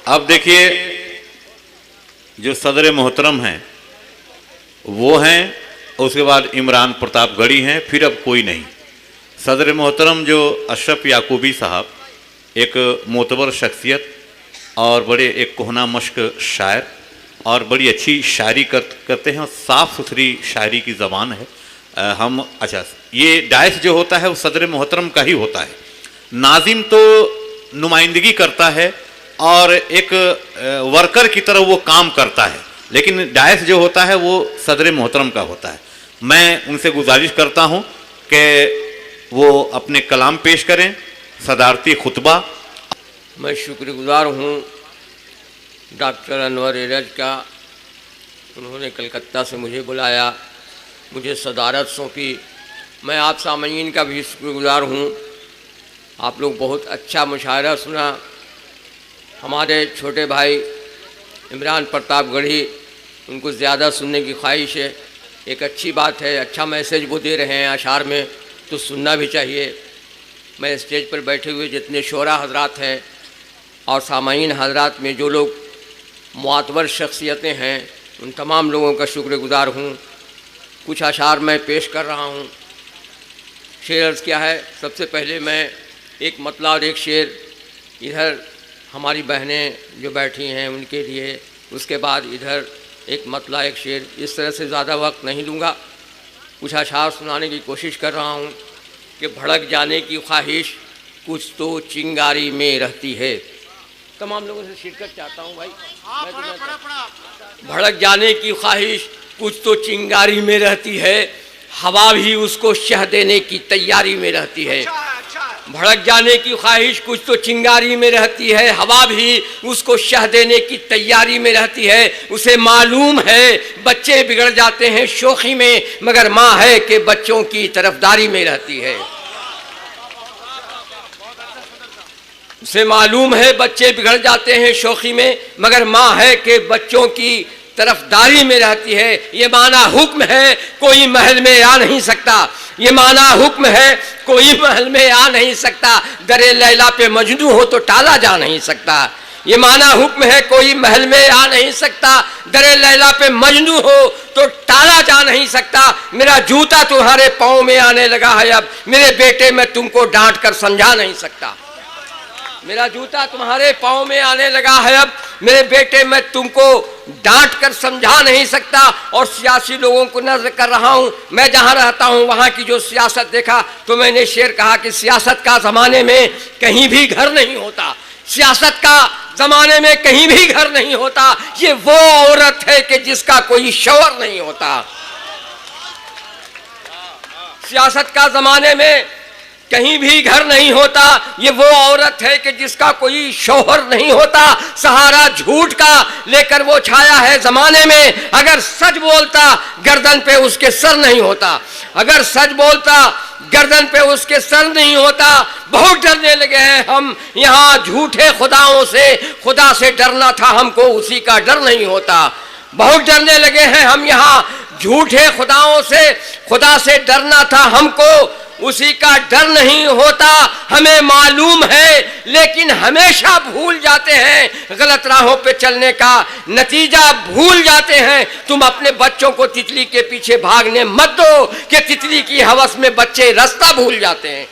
अब देखिए, जो सदर मोहतरम हैं वो हैं, उसके बाद इमरान प्रतापगढ़ी हैं, फिर अब कोई नहीं। सदर मोहतरम जो अशरफ याकूबी साहब, एक मोतबर शख्सियत और बड़े एक कोहना मश्क शायर और बड़ी अच्छी शायरी करते हैं और साफ़ सुथरी शायरी की ज़बान है। अच्छा, ये डायस जो होता है वो सदर मोहतरम का ही होता है। नाजिम तो नुमाइंदगी करता है और एक वर्कर की तरह वो काम करता है, लेकिन डायस जो होता है वो सदर मोहतरम का होता है। मैं उनसे गुजारिश करता हूँ कि वो अपने कलाम पेश करें, सदारती खुतबा। मैं शुक्रगुजार हूँ डॉक्टर अनवर एरज का, उन्होंने कलकत्ता से मुझे बुलाया, मुझे सदारत सौंपी। मैं आप सामईन का भी शुक्रगुजार हूँ। आप लोग बहुत अच्छा मुशायरा सुना। हमारे छोटे भाई इमरान प्रतापगढ़ी, उनको ज़्यादा सुनने की ख्वाहिश है। एक अच्छी बात है, अच्छा मैसेज वो दे रहे हैं अशार में, तो सुनना भी चाहिए। मैं स्टेज पर बैठे हुए जितने शोरा हजरात हैं और सामाईन हजरात में जो लोग मुआतबर शख्सियतें हैं, उन तमाम लोगों का शुक्रगुजार हूँ। कुछ अशार मैं पेश कर रहा हूँ। शेर अर्ज़ क्या है, सबसे पहले मैं एक मतला और एक शेर इधर हमारी बहनें जो बैठी हैं उनके लिए, उसके बाद इधर एक मतला एक शेर, इस तरह से ज़्यादा वक्त नहीं लूँगा। कुछ अशार सुनाने की कोशिश कर रहा हूँ कि भड़क जाने की ख्वाहिश कुछ तो चिंगारी में रहती है। तमाम लोगों से शिरकत चाहता हूँ भाई। भड़क जाने की ख्वाहिश कुछ तो चिंगारी में रहती है, हवा भी उसको शह देने की तैयारी में रहती है। भड़क जाने की ख्वाहिश कुछ तो चिंगारी में रहती है, हवा भी उसको शह देने की तैयारी में रहती है। उसे मालूम है बच्चे बिगड़ जाते हैं शोखी में, मगर माँ है कि बच्चों की तरफदारी में रहती है। उसे मालूम है बच्चे बिगड़ जाते हैं शोखी में, मगर माँ है कि बच्चों की तरफदारी में रहती है। ये माना हुक्म है, कोई महल में आ नहीं सकता। ये माना हुक्म है, कोई महल में आ नहीं सकता। दरे लैला पे मजनू हो तो टाला जा नहीं सकता। ये माना हुक्म है, कोई महल में आ नहीं सकता। दरे लैला पे मजनू हो तो टाला जा नहीं सकता। मेरा जूता तुम्हारे पाँव में आने लगा है अब, मेरे बेटे मैं तुमको डांट कर समझा नहीं सकता। मेरा जूता तुम्हारे पाँव में आने लगा है अब, मेरे बेटे मैं तुमको डांट कर समझा नहीं सकता। और सियासी लोगों को नजर कर रहा हूँ, मैं जहाँ रहता हूँ वहाँ की जो सियासत देखा तो मैंने शेर कहा कि सियासत का ज़माने में कहीं भी घर नहीं होता। सियासत का ज़माने में कहीं भी घर नहीं होता। ये वो औरत है कि जिसका कोई शौहर नहीं होता। सियासत का ज़माने में कहीं भी घर नहीं होता। ये वो औरत है कि जिसका कोई शौहर नहीं होता। सहारा झूठ का लेकर वो छाया है ज़माने में। अगर सच बोलता गर्दन पे उसके सर नहीं होता। अगर सच बोलता गर्दन पे उसके सर नहीं होता। बहुत डरने लगे हैं हम यहाँ झूठे खुदाओं से, खुदा से डरना था हमको, उसी का डर नहीं होता। बहुत डरने लगे हैं हम यहाँ झूठे खुदाओं से, खुदा से डरना था हमको, उसी का डर नहीं होता। हमें मालूम है लेकिन हमेशा भूल जाते हैं, गलत राहों पे चलने का नतीजा भूल जाते हैं। तुम अपने बच्चों को तितली के पीछे भागने मत दो कि तितली की हवस में बच्चे रास्ता भूल जाते हैं।